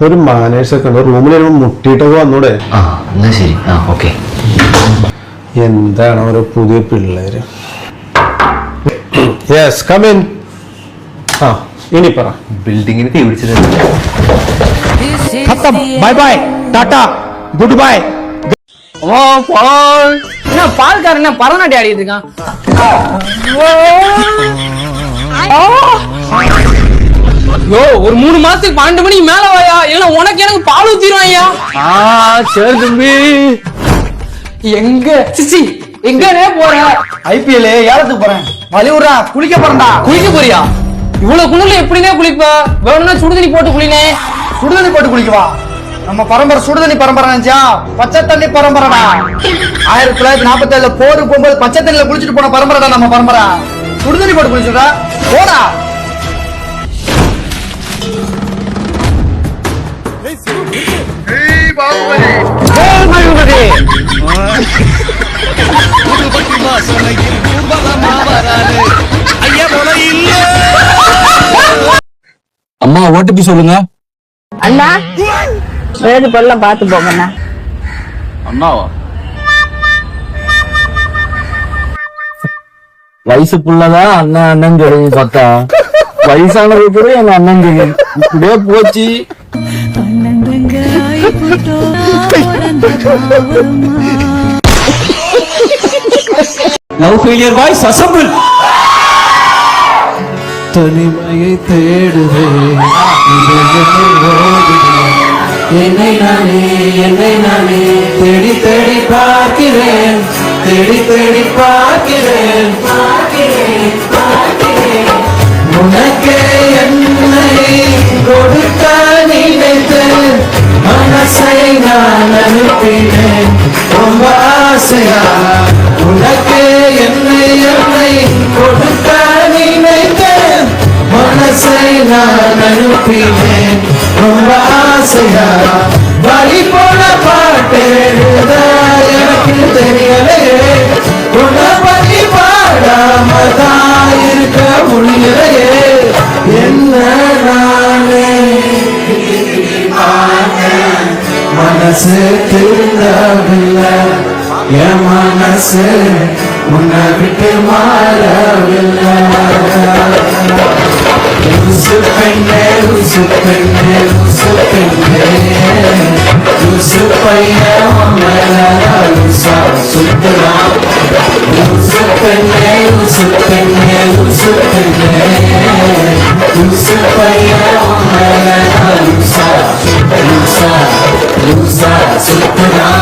ഒരു മാനേഴ്സൊക്കെ ഉണ്ട്. റൂമിൽ വരുമ്പോൾ മുട്ടിയിട്ടൊക്കെ വന്നൂടെ? ആ എന്നാ ശരി. ആ ഓക്കെ. എന്താണ് ഓരോ പുതിയ പിള്ളേര്. Yes come in. ആ ഇനി പറ. ബിൽഡിങ്ങിന് തീ പിടിച്ചിട്ടുണ്ട്. Bye bye tata good bye. ஓ பால் என்ன பால்காரன் என்ன பரநாட்டியம் ஆடிட்டு இருக்கான். யோ ஒரு 3 மாசத்துக்கு 12 மணிக்கு மேல வாயா, இல்ல உனக்கு எனக்கு பால் ஊத்திடுவாயா. சரி தம்பி. எங்க சிச்சி எங்கனே போற? ஐபிஎல் ஏலத்துக்கு போறேன். வலிவுறா குளிக்க போறேன்டா. குளிக்க போறியா? இவ்வளவு குளிர்ல எப்படினே குளிப்ப? வேணும்னா சுடுதண்ணி போட்டு குளினே. சுடுதண்ணி போட்டு குளிக்கவா? நம்ம பரம்பரை சுடுதண்ணி பரம்பரை நினைச்சா பச்சை தண்ணி பரம்பரைடா. 1947 போர் போகும்போது பச்சை தண்ணியில குளிச்சுட்டு போன பரம்பரைடா நம்ம பரம்பரை. சுடுதண்ணி போட்டு குளிச்சுடா போடா. அம்மா ஓடிபி சொல்லுங்க. அண்ணா வேறு பொருளாம் பார்த்து போங்கண்ணா. அண்ணாவா? வயசு புள்ளதான் அண்ணன் அண்ணன் சொல்லி பார்த்தா வயசானது கூட என் அண்ணன் சொல்லி இப்படியே போச்சு. Love failure boys assemble. தனிமையை தேடுவே என்னை நானே தேடி தேடி பார்க்கிறேன், தேடி தேடி பார்க்கிறேன். உனக்கே என்னை கொடுக்க நினைத்து மனசை நான் அனுப்பினேன் ரொம்ப ஆசையா. உனக்கே என்னை கொடுக்க நினைத்தேன் மனசை நான் அனுப்பினேன் ரொம்ப ஆசையா. வழி போல பாட்டெழுத எனக்கு தெரியலையே, உன்னை பற்றி பாடாமதான் இருக்க முடியலையே. என்ன நானே மனசு திருந்தவில்லை, என் மனசு உன்னை விட்டு மாறவில்லை. உசு பெண்ணே உசு பெண்ணே உசு பெண்ணே உசு பையன் உசா சுத்தலாம். உசு பெண்ணே உசு பெண்ணே உசு பெண்ணே உசு பையன் உசா உசா உசா சுத்தலாம்.